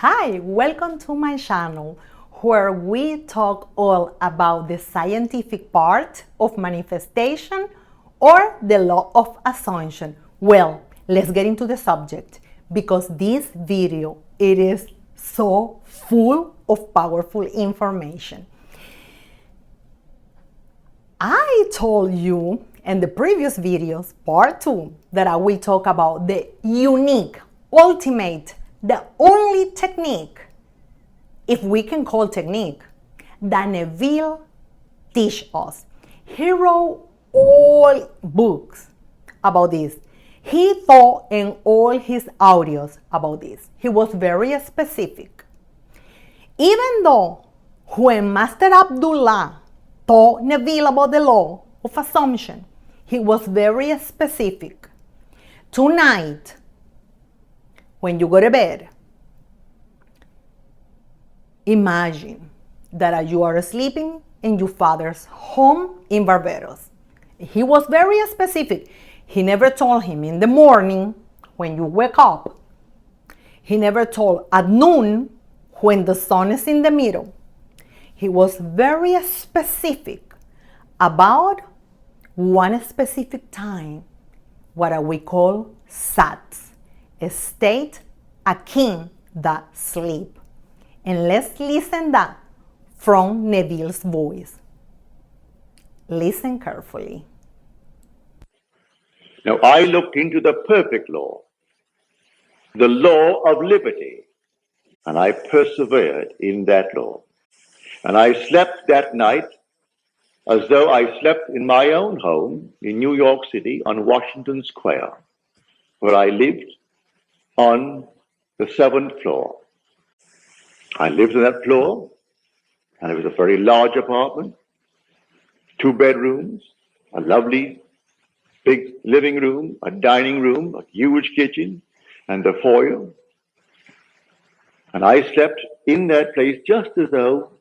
Hi, welcome to my channel where we talk all about the scientific part of manifestation or the law of assumption. Well, let's get into the subject because this video, it is so full of powerful information. I told you in the previous videos, part 2, that I will talk about the unique, ultimate, the only technique, if we can call technique, that Neville teach us. He wrote all books about this. He taught in all his audios about this. He was very specific. Even though when Master Abdullah taught Neville about the law of assumption, he was very specific. Tonight, when you go to bed, imagine that you are sleeping in your father's home in Barbados. He was very specific. He never told him in the morning when you wake up. He never told at noon when the sun is in the middle. He was very specific about one specific time, what we call SATs, a state akin that sleep. And let's listen that from Neville's voice. Listen carefully. Now I looked into the perfect law, the law of liberty, and I persevered in that law. And I slept that night as though I slept in my own home in New York City on Washington Square, where I lived on the 7th floor. I lived on that floor, and it was a very large apartment, 2 bedrooms, a lovely big living room, a dining room, a huge kitchen, and the foyer. And I slept in that place just as though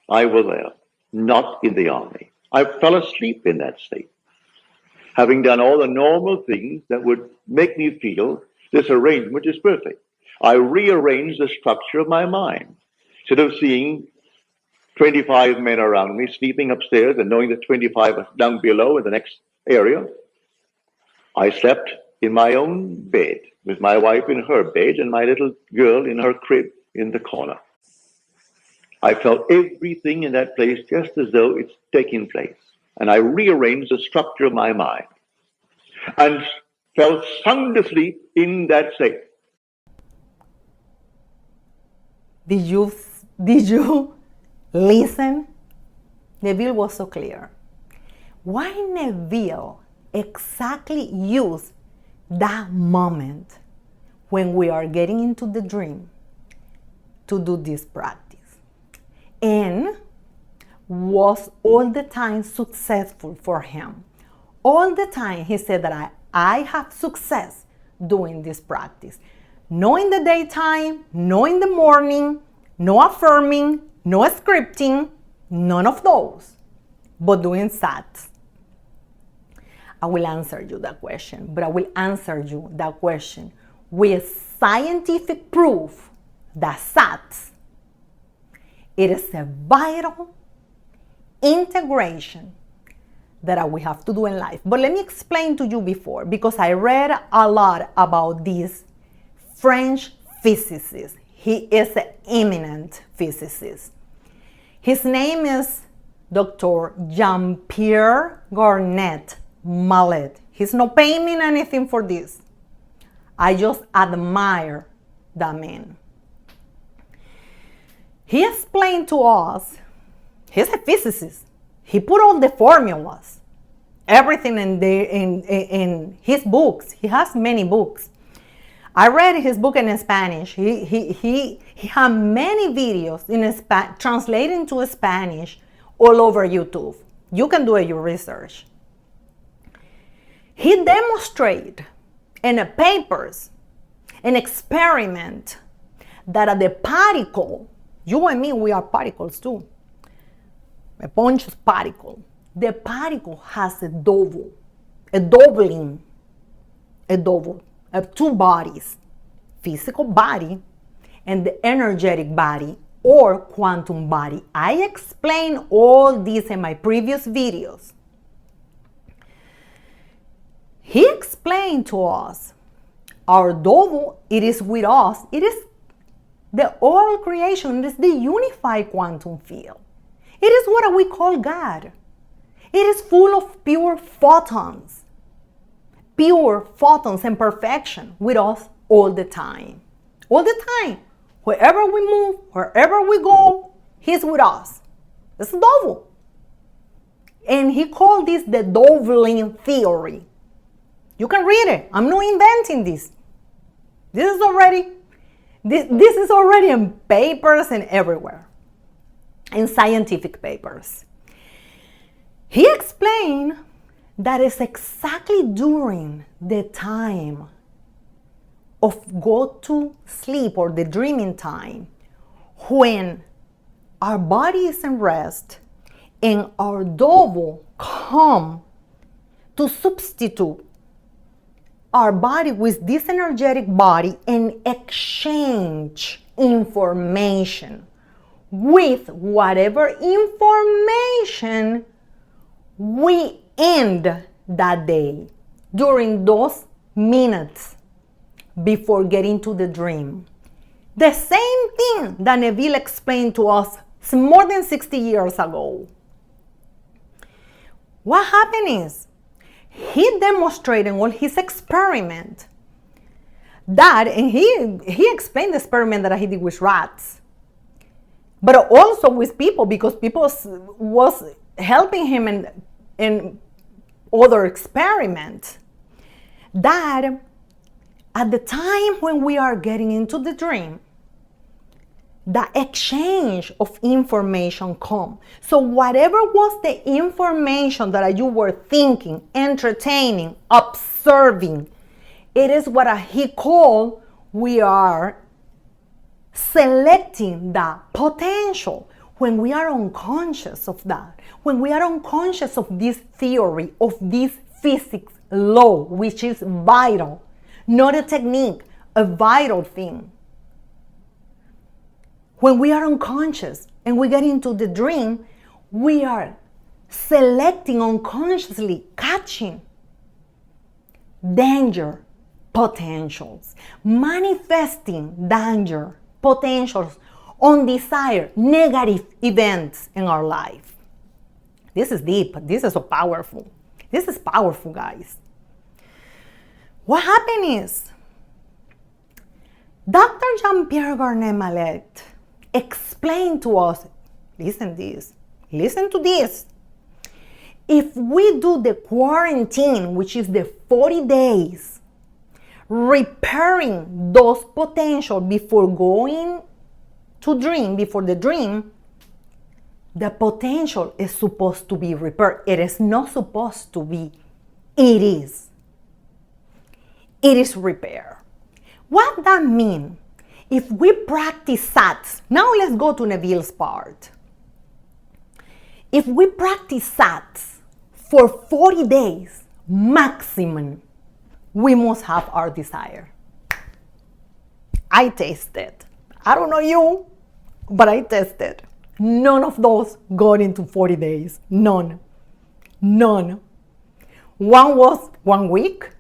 I were there, not in the army. I fell asleep in that state, having done all the normal things that would make me feel this arrangement is perfect. I rearranged the structure of my mind. Instead of seeing 25 men around me sleeping upstairs and knowing that 25 are down below in the next area, I slept in my own bed with my wife in her bed and my little girl in her crib in the corner. I felt everything in that place just as though it's taking place. And I rearranged the structure of my mind and fell sound asleep in that state. Did you listen? Neville was so clear. Why Neville exactly used that moment when we are getting into the dream to do this practice, and was all the time successful for him. All the time he said that I have success doing this practice. No in the daytime, no in the morning, no affirming, no scripting, none of those, but doing SATs. I will answer you that question, but I will answer you that question with scientific proof that SATs, it is a vital integration that we have to do in life. But let me explain to you before, because I read a lot about this French physicist. He is an eminent physicist. His name is Dr. Jean-Pierre Garnet Mallet. He's not paying me anything for this. I just admire that man. He explained to us, he's a physicist. He put all the formulas, everything in his books. He has many books. I read his book in Spanish. He had many videos in translated into Spanish all over YouTube. You can do your research. He demonstrated in the papers an experiment that the particle, you and me, we are particles too. A Ponch's particle. The particle has a doubling of 2 bodies, physical body and the energetic body or quantum body. I explained all this in my previous videos. He explained to us, our double, it is with us. It is the all creation. It is the unified quantum field. It is what we call God. It is full of pure photons and perfection with us all the time. All the time. Wherever we move, wherever we go, He's with us. It's a double. And he called this the doubling theory. You can read it. I'm not inventing this. This is already in papers and everywhere, in scientific papers. He explained that it's exactly during the time of go to sleep or the dreaming time when our body is in rest and our double come to substitute our body with this energetic body and exchange information with whatever information we end that day during those minutes before getting to the dream. The same thing that Neville explained to us more than 60 years ago. What happened is, he demonstrated all his experiment that, and he explained the experiment that he did with rats, but also with people, because people was helping him in other experiments, that at the time when we are getting into the dream, the exchange of information come. So whatever was the information that you were thinking, entertaining, observing, it is what he called, we are selecting the potential. When we are unconscious of that, when we are unconscious of this theory, of this physics law, which is vital, not a technique, a vital thing. When we are unconscious and we get into the dream, we are selecting unconsciously, catching danger potentials, manifesting danger potentials, undesired negative events in our life. This is deep. This is so powerful. This is powerful, guys. What happened is, Dr. Jean-Pierre Garnet-Mallet explained to us, listen to this. If we do the quarantine, which is the 40 days, repairing those potential before going to dream, before the dream, the potential is supposed to be repaired. It is not supposed to be. It is. It is repair. What that mean? If we practice SATs, now let's go to Neville's part. If we practice SATs for 40 days maximum, we must have our desire. I tasted. I don't know you, but I tested. None of those got into 40 days. None. One was 1 week.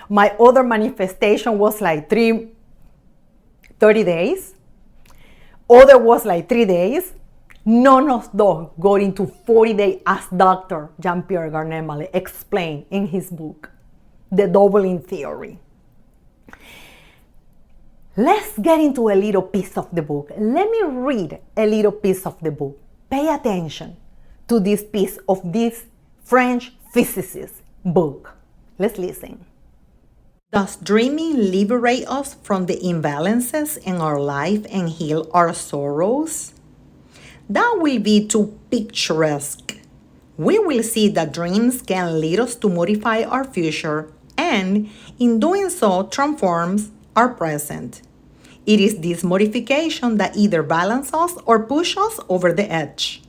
My other manifestation was like 30 days. Other was like 3 days. None of those got into 40 days, as Dr. Jean-Pierre Garnet-Mallet explained in his book, The Doubling Theory. Let's get into a little piece of the book. Let me read a little piece of the book. Pay attention to this piece of this French physicist book. Let's listen. Does dreaming liberate us from the imbalances in our life and heal our sorrows? That will be too picturesque. We will see that dreams can lead us to modify our future and, in doing so, transforms our present. It is this modification that either balances us or pushes us over the edge.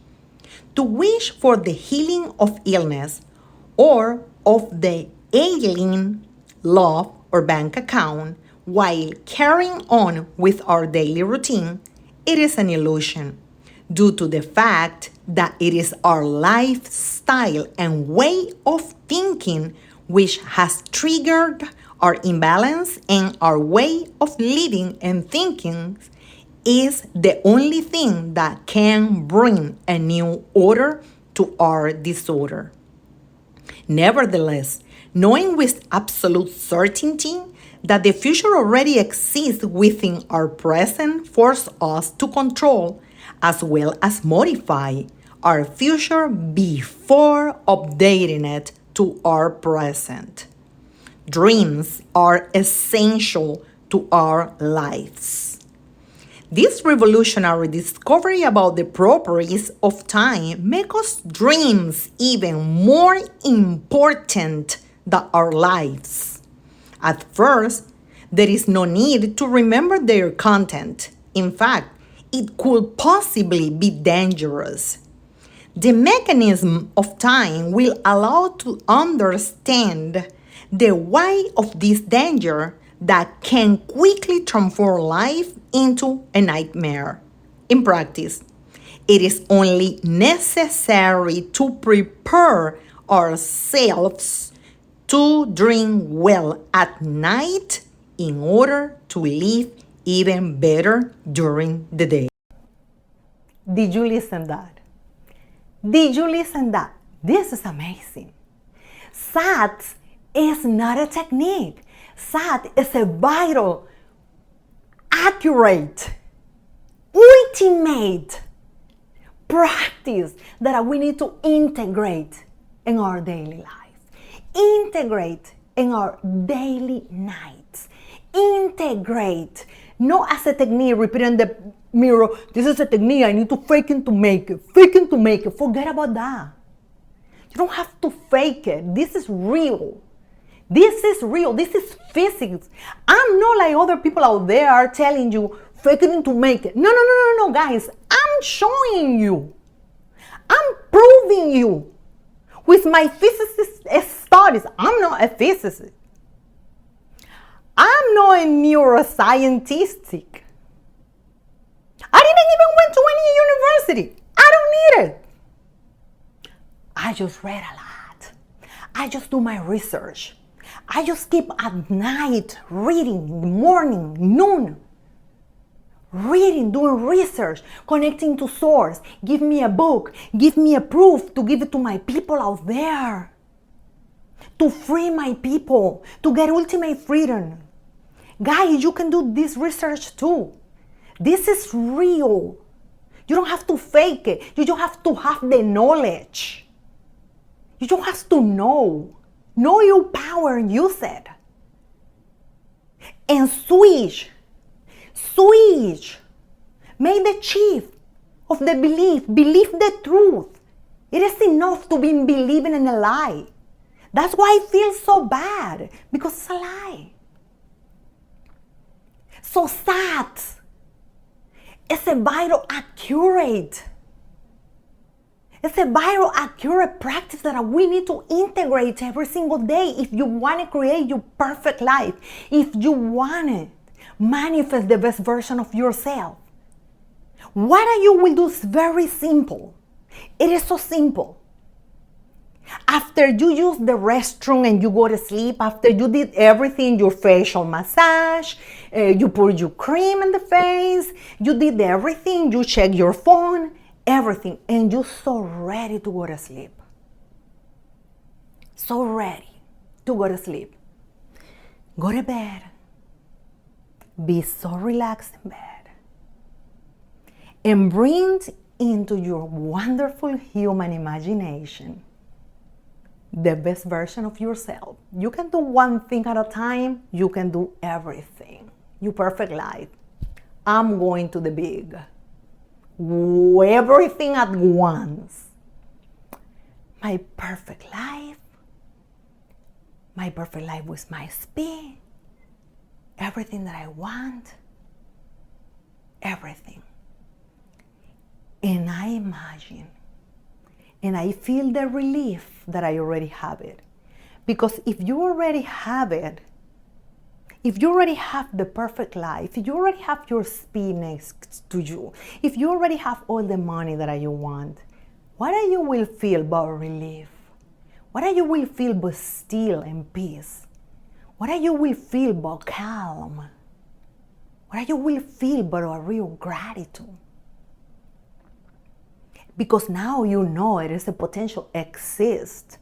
To wish for the healing of illness or of the ailing love or bank account while carrying on with our daily routine, it is an illusion due to the fact that it is our lifestyle and way of thinking which has triggered our imbalance, and our way of living and thinking is the only thing that can bring a new order to our disorder. Nevertheless, knowing with absolute certainty that the future already exists within our present forces us to control as well as modify our future before updating it to our present. Dreams are essential to our lives. This revolutionary discovery about the properties of time make us dreams even more important than our lives. At first, there is no need to remember their content. In fact, it could possibly be dangerous. The mechanism of time will allow to understand the why of this danger that can quickly transform life into a nightmare. In practice, it is only necessary to prepare ourselves to dream well at night in order to live even better during the day. Did you listen that? Did you listen that? This is amazing. SAT is not a technique. SAT is a vital, accurate, ultimate practice that we need to integrate in our daily life. Integrate in our daily nights. Integrate, not as a technique, repeating the mirror. This is a technique, I need to fake it to make it. Fake it to make it. Forget about that. You don't have to fake it. This is real. This is real. This is physics. I'm not like other people out there are telling you, fake it to make it. No, guys. I'm showing you. I'm proving you with my physicist studies. I'm not a physicist. I'm not a neuroscientistic. I didn't even went to any university. I don't need it. I just read a lot. I just do my research. I just keep at night reading, morning, noon. Reading, doing research, connecting to source. Give me a book. Give me a proof to give it to my people out there. To free my people. To get ultimate freedom. Guys, you can do this research too. This is real. You don't have to fake it. You just have to have the knowledge. You just have to know. Know your power and use it. And switch. Make the chief of the belief. Believe the truth. It is enough to be believing in a lie. That's why it feels so bad. Because it's a lie. So sad. It's a vital accurate. It's a vital accurate practice that we need to integrate every single day if you want to create your perfect life. If you want to manifest the best version of yourself. What you will do is very simple. It is so simple. After you use the restroom and you go to sleep, after you did everything, your facial massage, you put your cream in the face, you did everything, you check your phone, everything, and you're so ready to go to sleep. So ready to go to sleep. Go to bed. Be so relaxed in bed. And bring into your wonderful human imagination the best version of yourself. You can do one thing at a time. You can do everything. Your perfect life. I'm going to the big. Everything at once. My perfect life. My perfect life with my speed. Everything that I want. Everything. And I imagine. And I feel the relief that I already have it. Because if you already have it, if you already have the perfect life, if you already have your speed next to you, if you already have all the money that you want, what do you will feel but relief? What do you will feel but still and peace? What do you will feel but calm? What do you will feel but a real gratitude? Because now you know it is a potential exists.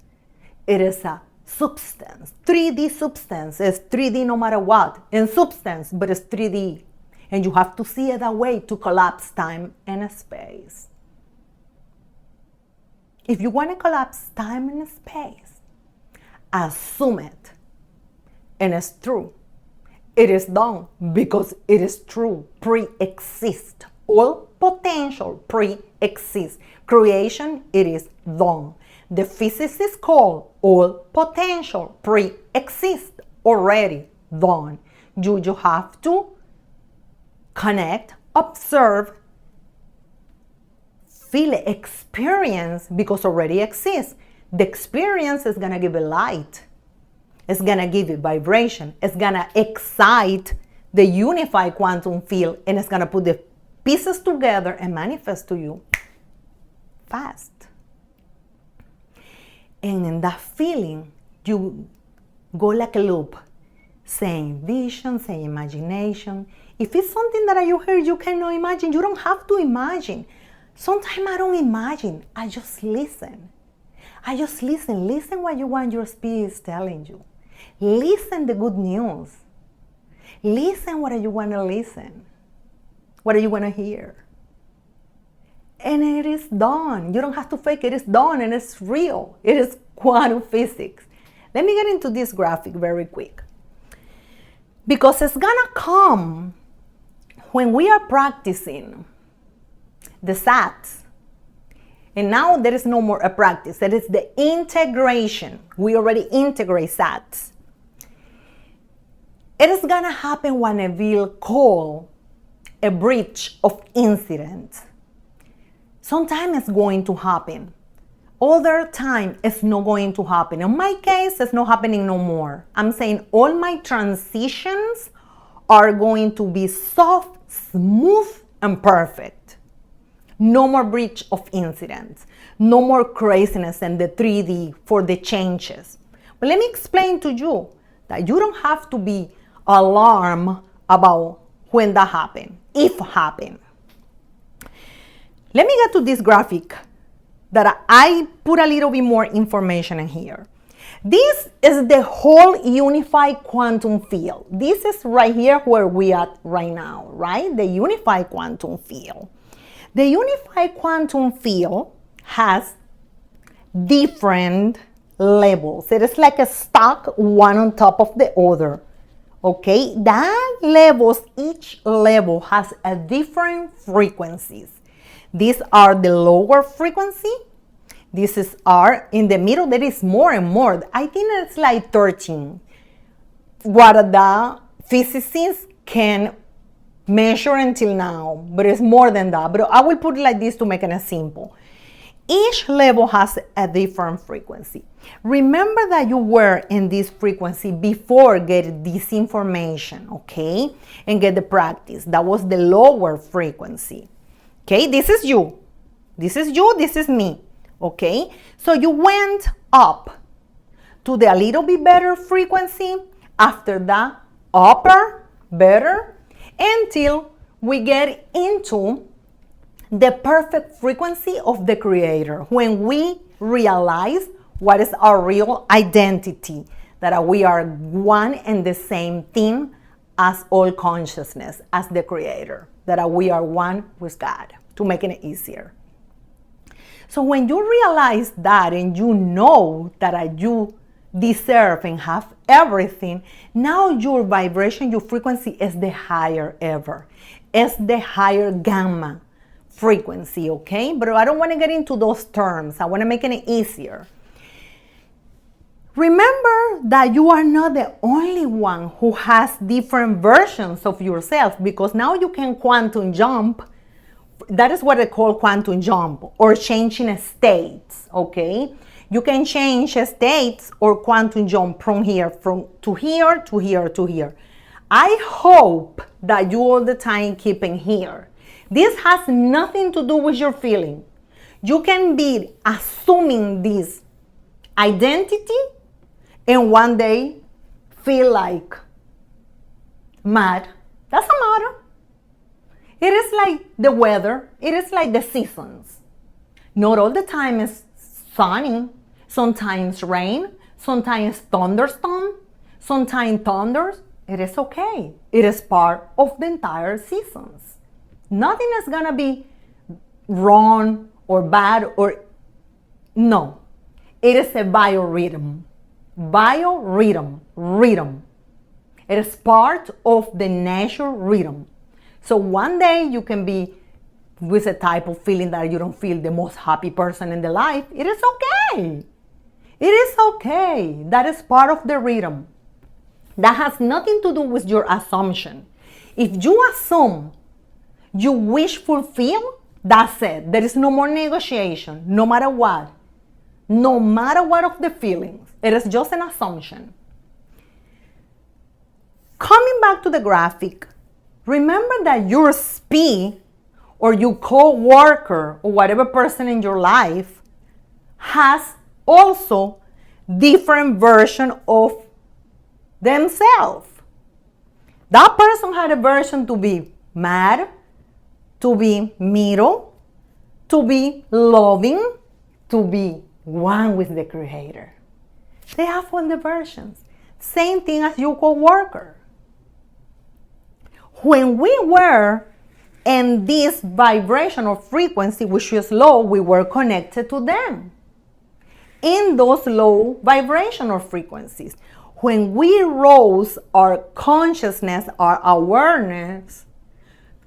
It is a substance. 3D substance is 3D no matter what. In substance, but it's 3D. And you have to see it that way to collapse time and space. If you want to collapse time and space, assume it. And it's true. It is done because it is true. Pre-exist. All potential pre-exists. Creation, it is done. The physicists call all potential pre-exist, already done. You have to connect, observe, feel, experience, because already exists. The experience is going to give it light. It's going to give it vibration. It's going to excite the unified quantum field, and it's going to put the pieces together and manifest to you fast. And in that feeling, you go like a loop, saying vision, saying imagination. If it's something that you heard you cannot imagine, you don't have to imagine. Sometimes I don't imagine, I just listen. I just listen. Listen what you want your spirit is telling you. Listen the good news. Listen what you want to listen. What do you want to hear? And it is done. You don't have to fake it. It's done and it's real. It is quantum physics. Let me get into this graphic very quick. Because it's gonna come when we are practicing the SATs. And now there is no more a practice. That is the integration. We already integrate SATs. It is gonna happen what Neville called a breach of incident. Sometimes it's going to happen. Other time it's not going to happen. In my case, it's not happening no more. I'm saying all my transitions are going to be soft, smooth, and perfect. No more breach of incidents. No more craziness in the 3D for the changes. But let me explain to you that you don't have to be alarmed about when that happen, if happen. Let me get to this graphic that I put a little bit more information in here. This is the whole unified quantum field. This is right here where we are right now, right? The unified quantum field. The unified quantum field has different levels. It is like a stack, one on top of the other. Okay, that levels, each level has a different frequencies. These are the lower frequency. This is R. In the middle, there is more and more. I think it's like 13. What the physicists can measure until now, but it's more than that. But I will put it like this to make it simple. Each level has a different frequency. Remember that you were in this frequency before getting this information, okay? And get the practice. That was the lower frequency. Okay, this is you. This is you, this is me. Okay, so you went up to the a little bit better frequency. After that, upper, better, until we get into the perfect frequency of the Creator. When we realize what is our real identity, that we are one and the same thing as all consciousness, as the Creator, that we are one with God, to make it easier. So when you realize that and you know that you deserve and have everything, now your vibration, your frequency is the higher ever. It's the higher gamma frequency, okay? But I don't want to get into those terms. I want to make it easier. Remember that you are not the only one who has different versions of yourself, because now you can quantum jump. That is what I call quantum jump, or changing states, okay? You can change states or quantum jump from here, to here, to here, to here. I hope that you all the time keep in here. This has nothing to do with your feeling. You can be assuming this identity and one day feel like mad. Doesn't matter. It is like the weather. It is like the seasons. Not all the time is sunny. Sometimes rain. Sometimes thunderstorm. Sometimes thunders. It is okay. It is part of the entire seasons. Nothing is gonna be wrong or bad or no. It is a biorhythm. Rhythm. It is part of the natural rhythm. So one day you can be with a type of feeling that you don't feel the most happy person in the life. It is okay. It is okay. That is part of the rhythm. That has nothing to do with your assumption. If you assume you wish fulfill, that's it. There is no more negotiation, no matter what. No matter what of the feelings. It is just an assumption. Coming back to the graphic, remember that your SPE or your co-worker or whatever person in your life has also different version of themselves. That person had a version to be mad, to be middle, to be loving, to be one with the Creator. They have all the versions. Same thing as your co-worker. When we were in this vibrational frequency, which is low, we were connected to them. In those low vibrational frequencies, when we rose our consciousness, our awareness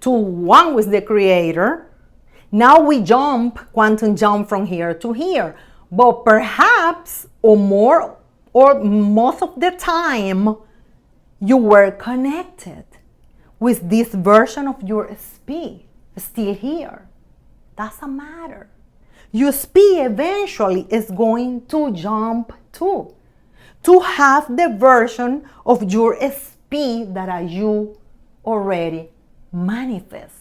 to one with the Creator, now we quantum jump from here to here. But perhaps, or more, or most of the time, you were connected with this version of your SPE still here. Doesn't matter. Your SPE eventually is going to jump too, to have the version of your SPE that you already manifest,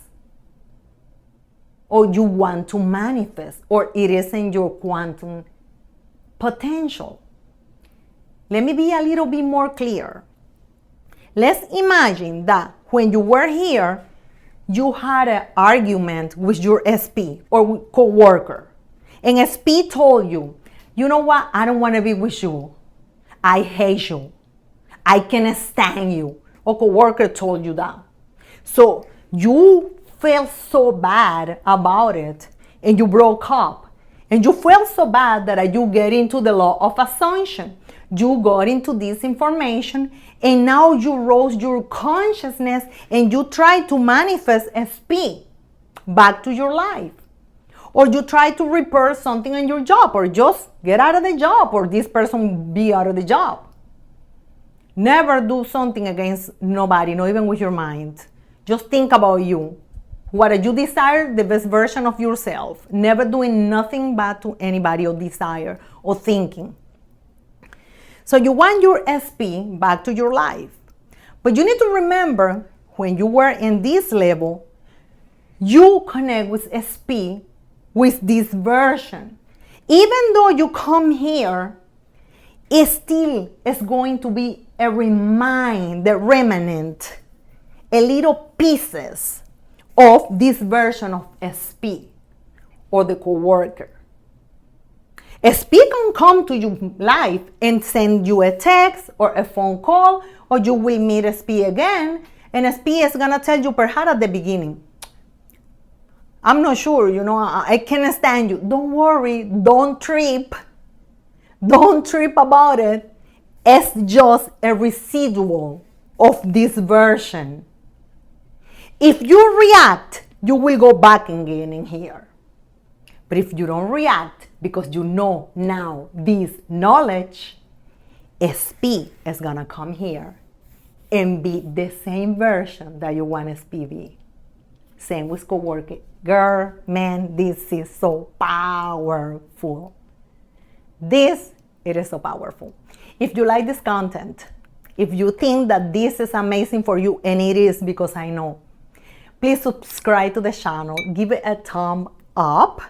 or you want to manifest, or it is in your quantum potential. Let me be a little bit more clear. Let's imagine that when you were here, you had an argument with your SPE or co-worker, and SPE told you, you know what, I don't want to be with you. I hate you. I can't stand you. Or co-worker told you that. So you felt so bad about it and you broke up. And you felt so bad that you get into the law of assumption. You got into this information and now you rose your consciousness and you try to manifest SPE back to your life. Or you try to repair something in your job, or just get out of the job, or this person be out of the job. Never do something against nobody, not even with your mind. Just think about you. What you desire, the best version of yourself. Never doing nothing bad to anybody or desire or thinking. So you want your SPE back to your life. But you need to remember, when you were in this level, you connect with SPE with this version. Even though you come here, it still is going to be a remnant, a little pieces of this version of SPE or the co-worker. SPE can come to your life and send you a text or a phone call, or you will meet SPE again, and SPE is gonna tell you perhaps at the beginning, I'm not sure, I can't stand you. Don't worry, don't trip about it. It's just a residual of this version. If you react, you will go back again in here. But if you don't react, because you know now this knowledge, SPE is gonna come here and be the same version that you want SPE to be. Same with co-working. Girl, man, this is so powerful. It is so powerful. If you like this content, if you think that this is amazing for you, and it is because I know. Please subscribe to the channel, give it a thumb up,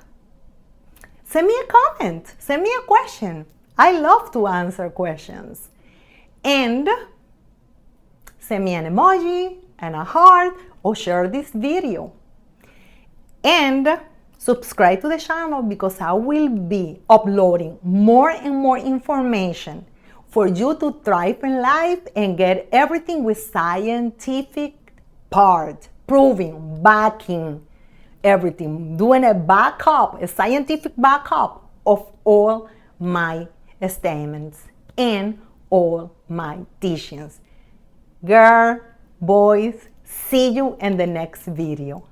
send me a comment, send me a question. I love to answer questions. And send me an emoji and a heart or share this video. And subscribe to the channel because I will be uploading more and more information for you to thrive in life and get everything with scientific part, proving, backing, everything, doing a backup, a scientific backup of all my statements and all my teachings. Girl, boys, see you in the next video.